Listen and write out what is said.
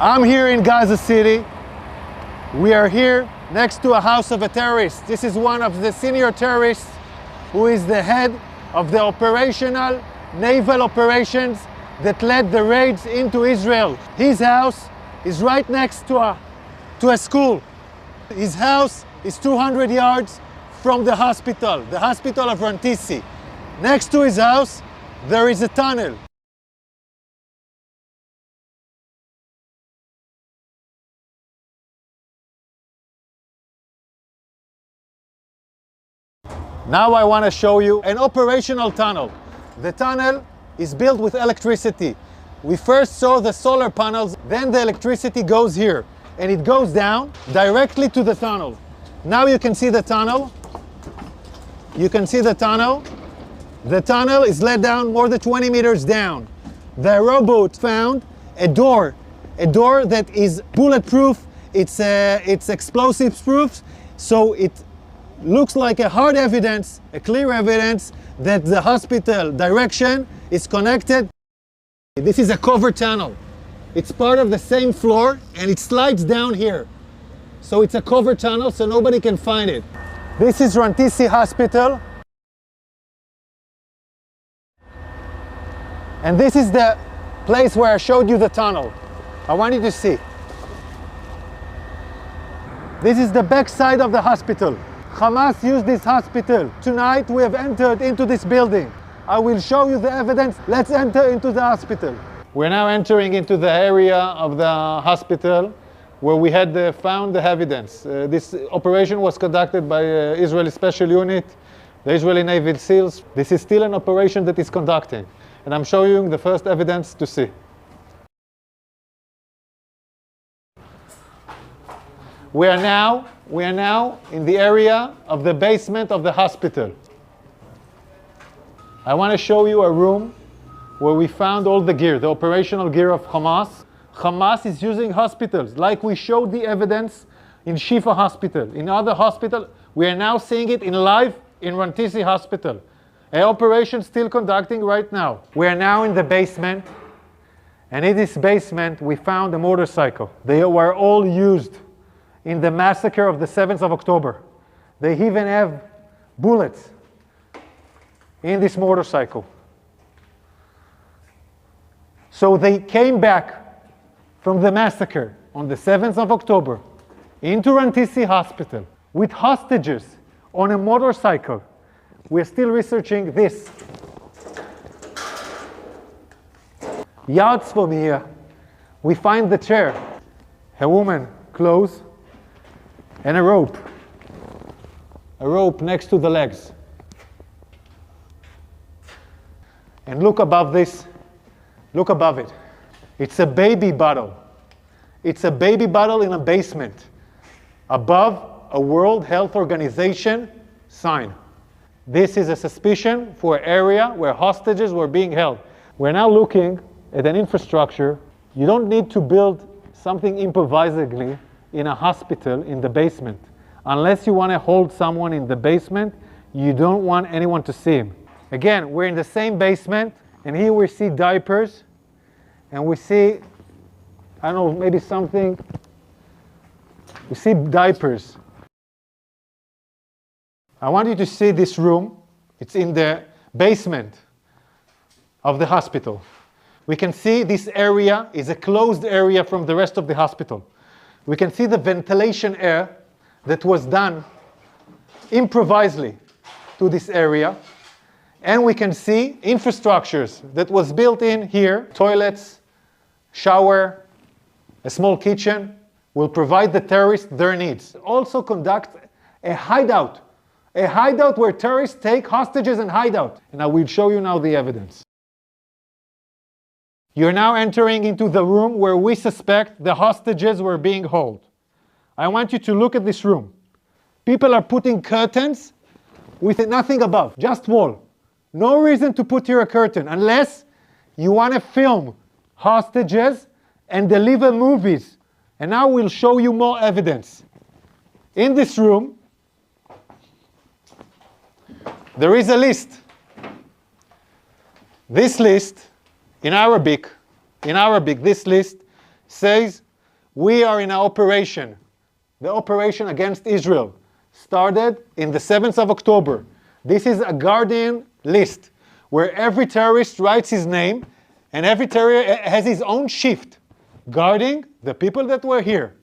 I'm here in Gaza City. We are here next to a house of a terrorist. This is one of the senior terrorists who is the head of the operational naval operations that led the raids into Israel. His house is right next to a school. His house is 200 yards from the hospital of Rantisi. Next to his house, there is a tunnel. Now I want to show you an operational tunnel. The tunnel is built with electricity. We first saw the solar panels, then the electricity goes here, and it goes down directly to the tunnel. Now you can see the tunnel. You can see the tunnel. The tunnel is let down more than 20 meters down. The robot found a door that is bulletproof. It's explosives proof, so it looks like a hard evidence, a clear evidence that the hospital direction is connected. This is a cover tunnel. It's part of the same floor and it slides down here. So it's a cover tunnel so nobody can find it. This is Rantisi Hospital. And this is the place where I showed you the tunnel. I want you to see. This is the back side of the hospital. Hamas used this hospital. Tonight we have entered into this building. I will show you the evidence. Let's enter into the hospital. We're now entering into the area of the hospital where we had found the evidence. This operation was conducted by Israeli Special Unit, the Israeli Navy SEALs. This is still an operation that is conducting. And I'm showing you the first evidence to see. We are now in the area of the basement of the hospital. I want to show you a room where we found all the gear, the operational gear of Hamas. Hamas is using hospitals, like we showed the evidence in Shifa Hospital. In other hospitals, we are now seeing it in live in Rantisi Hospital. An operation still conducting right now. We are now in the basement, and in this basement we found a motorcycle. They were all used in the massacre of the 7th of October. They even have bullets in this motorcycle. So they came back from the massacre on the 7th of October into Rantisi Hospital with hostages on a motorcycle. We're still researching this. Yards from here, we find the chair, a woman, clothes, and a rope next to the legs. And look above this, look above it. It's a baby bottle. It's a baby bottle in a basement above a World Health Organization sign. This is a suspicion for an area where hostages were being held. We're now looking at an infrastructure. You don't need to build something improvisingly in a hospital in the basement. Unless you want to hold someone in the basement, you don't want anyone to see him. Again, we're in the same basement, and here we see diapers, and we see, I don't know, maybe something. We see diapers. I want you to see this room. It's in the basement of the hospital. We can see this area is a closed area from the rest of the hospital. We can see the ventilation air that was done improvisely to this area. And we can see infrastructures that was built in here. Toilets, shower, a small kitchen will provide the terrorists their needs. Also conduct a hideout where terrorists take hostages and hide out. And I will show you now the evidence. You're now entering into the room where we suspect the hostages were being held. I want you to look at this room. People are putting curtains with nothing above, just wall. No reason to put here a curtain unless you want to film hostages and deliver movies. And now we'll show you more evidence. In this room, there is a list. This list, in Arabic, this list says We are in an operation. The operation against Israel started in the 7th of October. This is a Guardian list where every terrorist writes his name and every terrorist has his own shift guarding the people that were here.